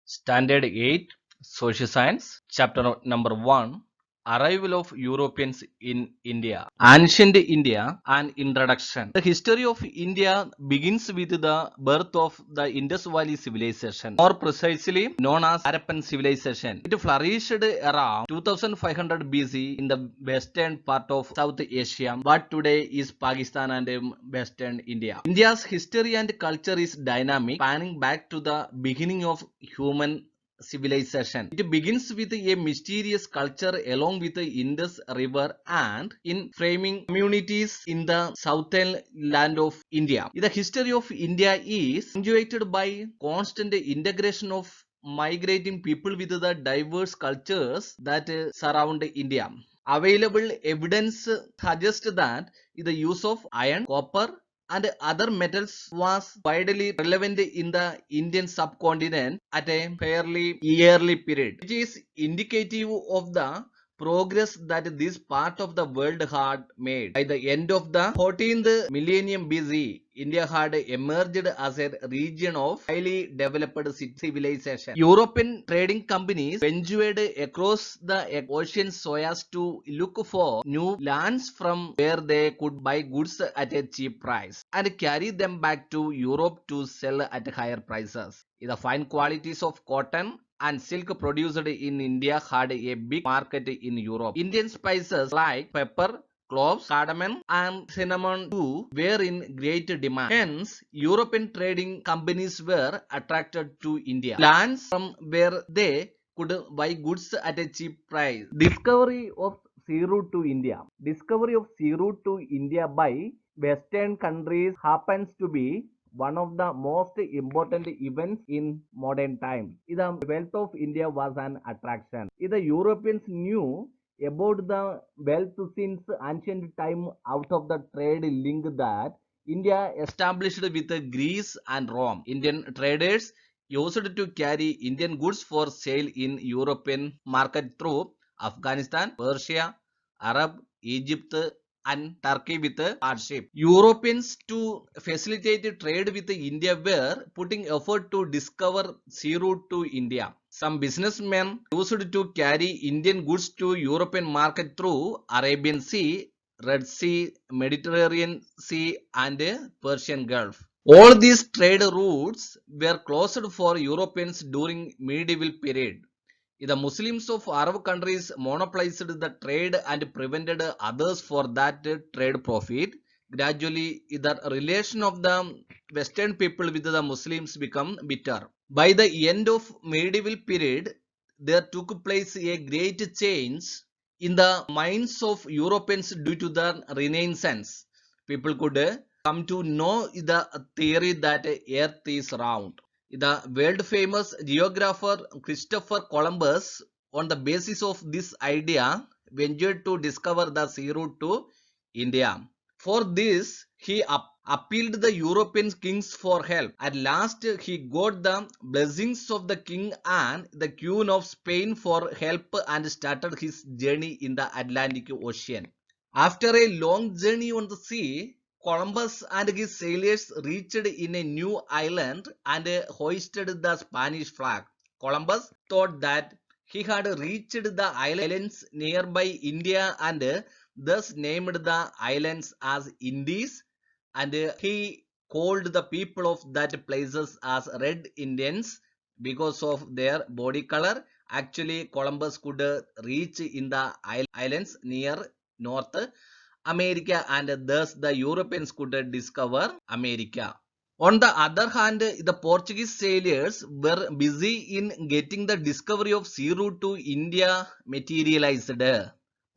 Standard 8 Social Science, Chapter number 1 Arrival of Europeans in India. Ancient India, an introduction. The history of India begins with the birth of the Indus Valley civilization, more precisely known as Harappan civilization. It flourished around 2500 BC in the western part of South Asia, what today is Pakistan and western India. India's history and culture is dynamic, spanning back to the beginning of human civilization. It begins with a mysterious culture along with the Indus River and in framing communities in the southern land of India. The history of India is punctuated by constant integration of migrating people with the diverse cultures that surround India. Available evidence suggests that the use of iron, copper, and other metals was widely relevant in the Indian subcontinent at a fairly early period, which is indicative of the progress that this part of the world had made. By the end of the 14th millennium BC, India had emerged as a region of highly developed civilization. European trading companies ventured across the ocean so as to look for new lands from where they could buy goods at a cheap price and carry them back to Europe to sell at higher prices. The fine qualities of cotton and silk produced in India had a big market in Europe. Indian spices like pepper, cloves, cardamom, and cinnamon too were in great demand. Hence, European trading companies were attracted to India. Lands from where they could buy goods at a cheap price. Discovery of sea route to India. Discovery of sea route to India by Western countries happens to be one of the most important events in modern times. The wealth of India was an attraction. The Europeans knew about the wealth since ancient time out of the trade link that India established with Greece and Rome. Indian traders used to carry Indian goods for sale in European market through Afghanistan, Persia, Arab, Egypt, and Turkey with hardship. Europeans to facilitate trade with India were putting effort to discover sea route to India. Some businessmen used to carry Indian goods to European market through Arabian Sea, Red Sea, Mediterranean Sea, and Persian Gulf. All these trade routes were closed for Europeans during medieval period. The Muslims of Arab countries monopolized the trade and prevented others for that trade profit. Gradually, the relation of the Western people with the Muslims become bitter. By the end of medieval period, there took place a great change in the minds of Europeans due to the Renaissance. People could come to know the theory that earth is round. The world famous geographer Christopher Columbus, on the basis of this idea, ventured to discover the sea route to India. For this, he appealed the European kings for help. At last, he got the blessings of the king and the queen of Spain for help and started his journey in the Atlantic Ocean. After a long journey on the sea, Columbus and his sailors reached in a new island and hoisted the Spanish flag. Columbus thought that he had reached the islands nearby India and thus named the islands as Indies, and he called the people of that places as Red Indians because of their body color. Actually, Columbus could reach in the islands near North America and thus the Europeans could discover America. On the other hand, the Portuguese sailors were busy in getting the discovery of sea route to India materialized.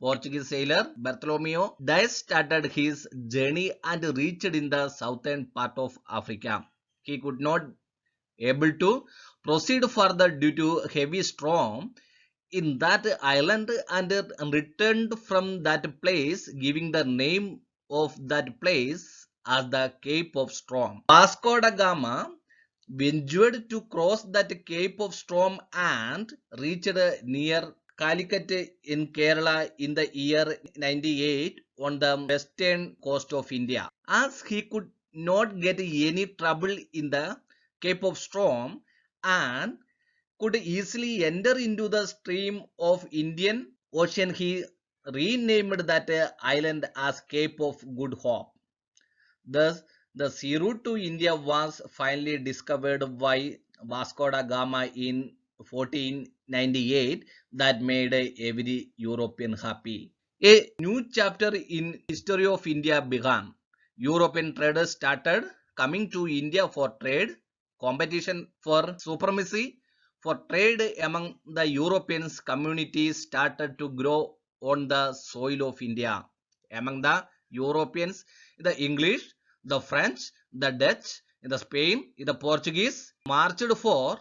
Portuguese sailor Bartholomew thus started his journey and reached in the southern part of Africa. He could not able to proceed further due to heavy storm in that island and returned from that place, giving the name of that place as the Cape of Storm. Vasco da Gama ventured to cross that Cape of Storm and reached near Calicut in Kerala in the year 98 on the western coast of India. As he could not get any trouble in the Cape of Storm and could easily enter into the stream of Indian Ocean, he renamed that island as Cape of Good Hope. Thus, the sea route to India was finally discovered by Vasco da Gama in 1498 that made every European happy. A new chapter in history of India began. European traders started coming to India for trade, competition for supremacy, for trade among the Europeans communities started to grow on the soil of India. Among the Europeans, the English, the French, the Dutch, the Spain, the Portuguese marched for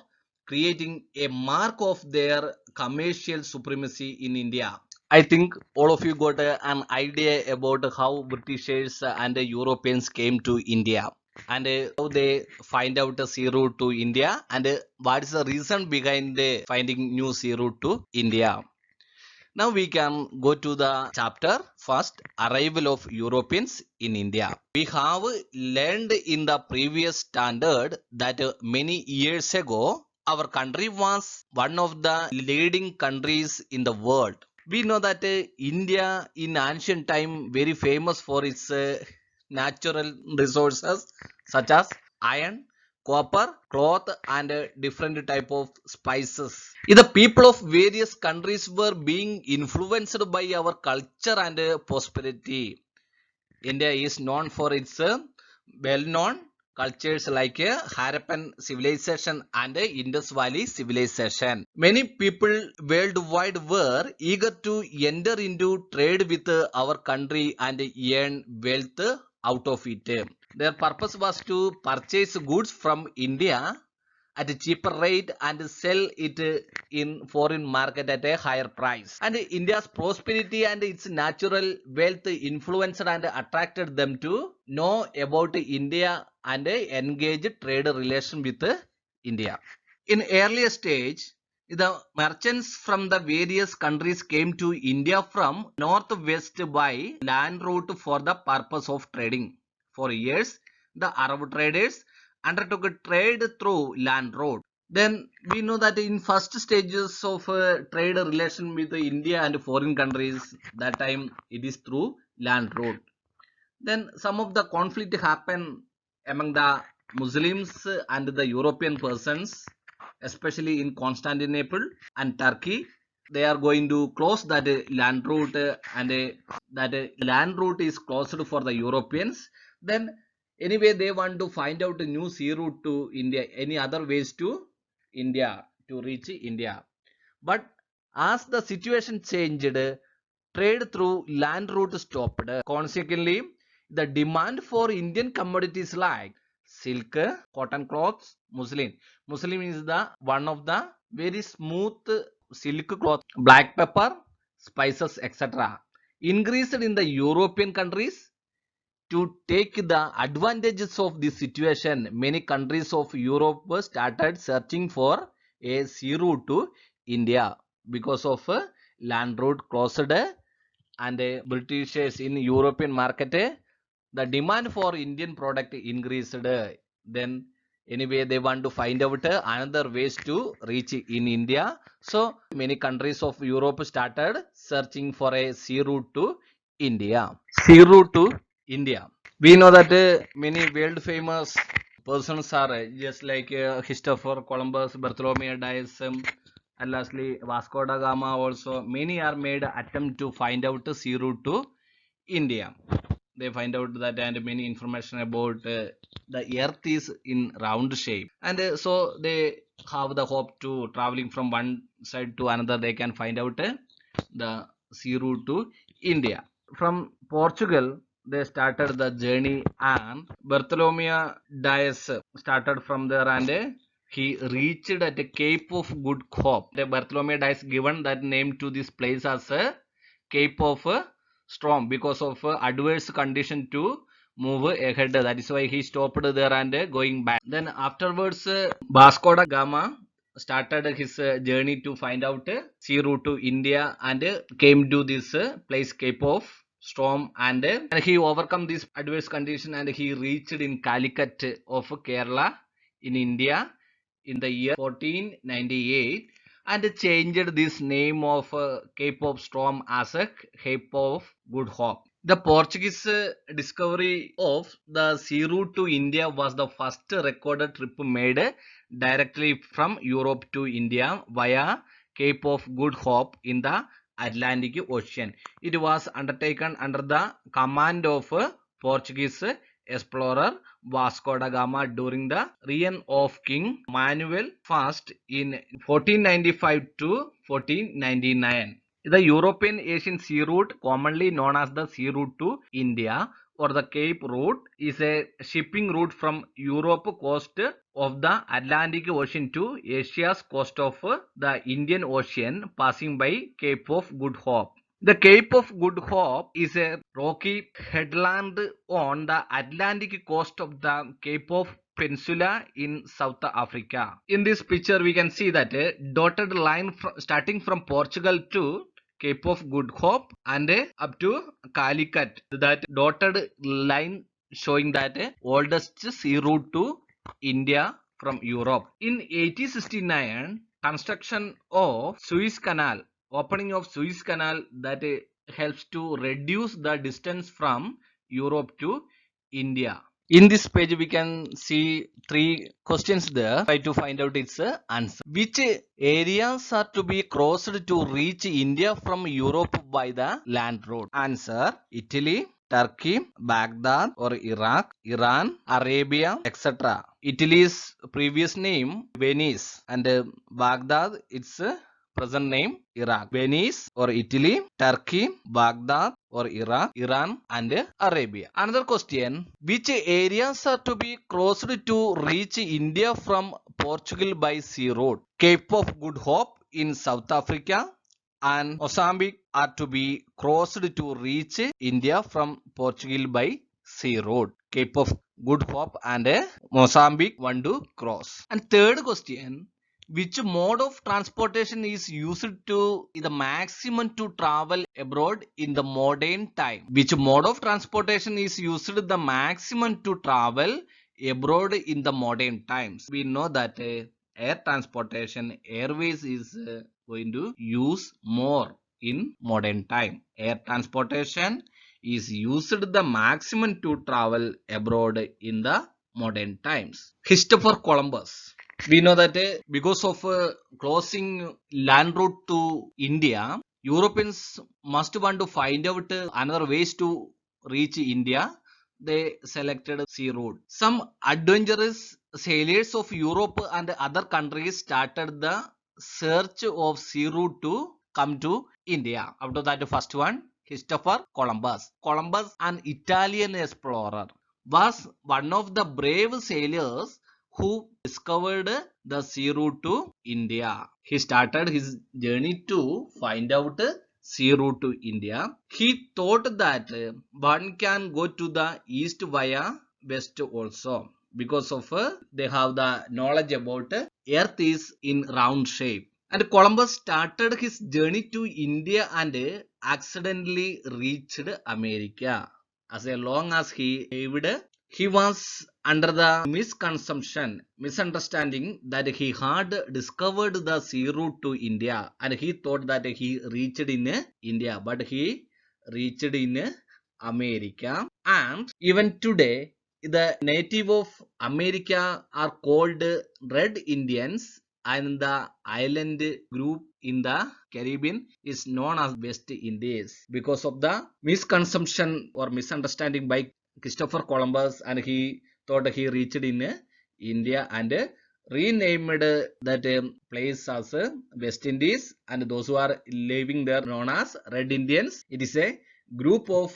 creating a mark of their commercial supremacy in India. I think all of you got an idea about how Britishers and Europeans came to India and how they find out a sea route to India and what is the reason behind finding new sea route to India. Now we can go to the chapter first, arrival of Europeans in India. We have learned in the previous standard that many years ago our country was one of the leading countries in the world. We know that India in ancient time very famous for its natural resources such as iron, copper, cloth and different type of spices. The people of various countries were being influenced by our culture and prosperity. India is known for its well-known cultures like Harappan civilization and Indus Valley civilization. Many people worldwide were eager to enter into trade with our country and earn wealth out of it. Their purpose was to purchase goods from India at a cheaper rate and sell it in foreign market at a higher price. And India's prosperity and its natural wealth influenced and attracted them to know about India and engage trade relation with India. In earlier stage, the merchants from the various countries came to India from northwest by land route for the purpose of trading. For years, the Arab traders undertook a trade through land road. Then we know that in first stages of trade relation with India and foreign countries, that time it is through land road. Then some of the conflict happen among the Muslims and the European persons, especially in Constantinople and Turkey. They are going to close that land route and that land route is closed for the Europeans. Then anyway they want to find out a new sea route to India, any other ways to India to reach India. But as the situation changed, trade through land route stopped. Consequently, the demand for Indian commodities like silk, cotton cloths, muslin. Muslin is the one of the very smooth silk cloth, black pepper, spices, etc. increased in the European countries. To take the advantages of this situation, many countries of Europe started searching for a sea route to India because of land route closed and Britishers in European market, the demand for Indian product increased. Then anyway they want to find out another ways to reach in India. So many countries of Europe started searching for a sea route to India. Sea route to India. We know that many world famous persons are just like Christopher Columbus, Bartholomew Dias, and lastly Vasco da Gama also. Many are made attempt to find out the sea route to India. They find out that and many information about the earth is in round shape and so they have the hope to traveling from one side to another they can find out the sea route to India. From Portugal, they started the journey and Bartholomew Dias started from there and he reached at the Cape of Good Hope. The Bartholomew Dias given that name to this place as a Cape of Storm because of adverse condition to move ahead. That is why he stopped there and going back. Then afterwards, Vasco da Gama started his journey to find out sea route to India and came to this place Cape of Storm and he overcome this adverse condition and he reached in Calicut of Kerala in India in the year 1498 and changed this name of Cape of Storm as a Cape of Good Hope. The Portuguese discovery of the sea route to India was the first recorded trip made directly from Europe to India via Cape of Good Hope in the Atlantic Ocean. It was undertaken under the command of Portuguese explorer Vasco da Gama during the reign of King Manuel I in 1495 to 1499. The European Asian Sea Route, commonly known as the Sea Route to India or the Cape Route, is a shipping route from Europe coast of the Atlantic Ocean to Asia's coast of the Indian Ocean, passing by Cape of Good Hope. The Cape of Good Hope is a rocky headland on the Atlantic coast of the Cape of Peninsula in South Africa. In this picture, we can see that a dotted line starting from Portugal to Cape of Good Hope and up to Calicut. That dotted line showing that oldest sea route to India from Europe. In 1869, construction of Suez Canal, opening of Suez Canal, that helps to reduce the distance from Europe to India. In this page, we can see three questions there. Try to find out its answer. Which areas are to be crossed to reach India from Europe by the land route? Answer: Italy, Turkey, Baghdad or Iraq, Iran, Arabia, etc. Italy's previous name Venice and Baghdad its present name Iraq. Venice or Italy, Turkey, Baghdad or Iraq, Iran and Arabia. Another question: which areas are to be crossed to reach India from Portugal by sea road? Cape of Good Hope in South Africa and Mozambique are to be crossed to reach India from Portugal by sea road. Cape of Good Hope and Mozambique one to cross. And third question: which mode of transportation is used to the maximum to travel abroad in the modern time? Which mode of transportation is used the maximum to travel abroad in the modern times? We know that air transportation, airways is going to use more in modern time. Air transportation is used the maximum to travel abroad in the modern times. Christopher Columbus. We know that because of closing land route to India, Europeans must want to find out another ways to reach India. They selected sea route. Some adventurous sailors of Europe and other countries started the search of sea route to come to India. After that, first one, Christopher Columbus. Columbus, an Italian explorer, was one of the brave sailors who discovered the sea route to India. He started his journey to find out sea route to India. He thought that one can go to the east via west also, because of they have the knowledge about earth is in round shape. And Columbus started his journey to India and accidentally reached America. As long as he lived, he was under the misunderstanding that he had discovered the sea route to India and he thought that he reached in India, but he reached in America. And even today, the native of America are called Red Indians and the island group in the Caribbean is known as West Indies because of the misconception or misunderstanding by Christopher Columbus, and he thought he reached in India and renamed that place as West Indies, and those who are living there known as Red Indians. It is a group of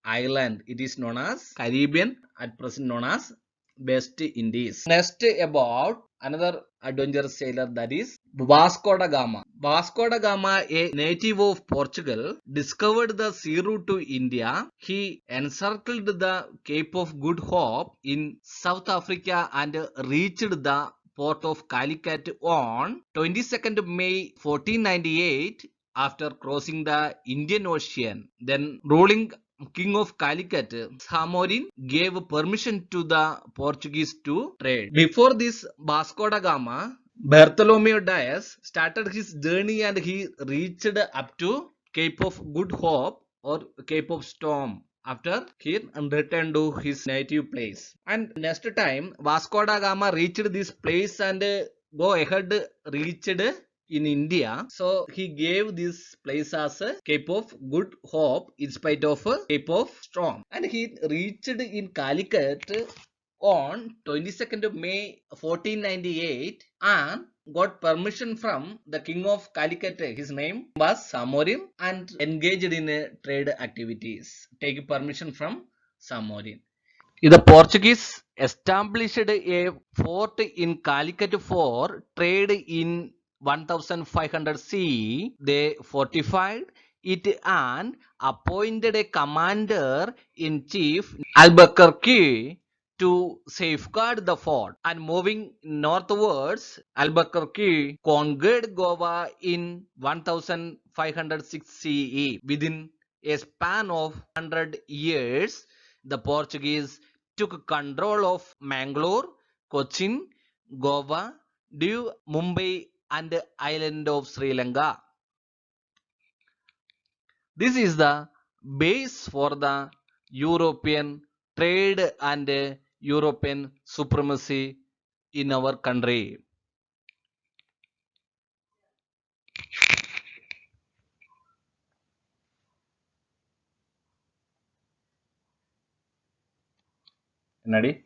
island. It is known as Caribbean, at present known as West Indies. Next, about another adventurous sailor, that is Vasco da Gama. Vasco da Gama, a native of Portugal, discovered the sea route to India. He encircled the Cape of Good Hope in South Africa and reached the port of Calicut on 22nd May 1498 after crossing the Indian Ocean. Then ruling king of Calicut, Samorin, gave permission to the Portuguese to trade. Before this, Vasco da Gama, Bartholomew Dias started his journey and he reached up to Cape of Good Hope or Cape of Storm after he returned to his native place. And next time Vasco da Gama reached this place and go ahead reached in India. So he gave this place as a Cape of Good Hope in spite of a Cape of Storm. And he reached in Calicut on 22nd of May 1498 and got permission from the king of Calicut. His name was Samorin and engaged in trade activities. Take permission from Samorin. The Portuguese established a fort in Calicut for trade in 1500 CE. They fortified it and appointed a commander in chief, Albuquerque, to safeguard the fort. And moving northwards, Albuquerque conquered Goa in 1506 CE. Within a span of 100 years, the Portuguese took control of Mangalore, Cochin, Goa, Diu, Mumbai, and the island of Sri Lanka. This is the base for the European trade and European supremacy in our country. Nadi?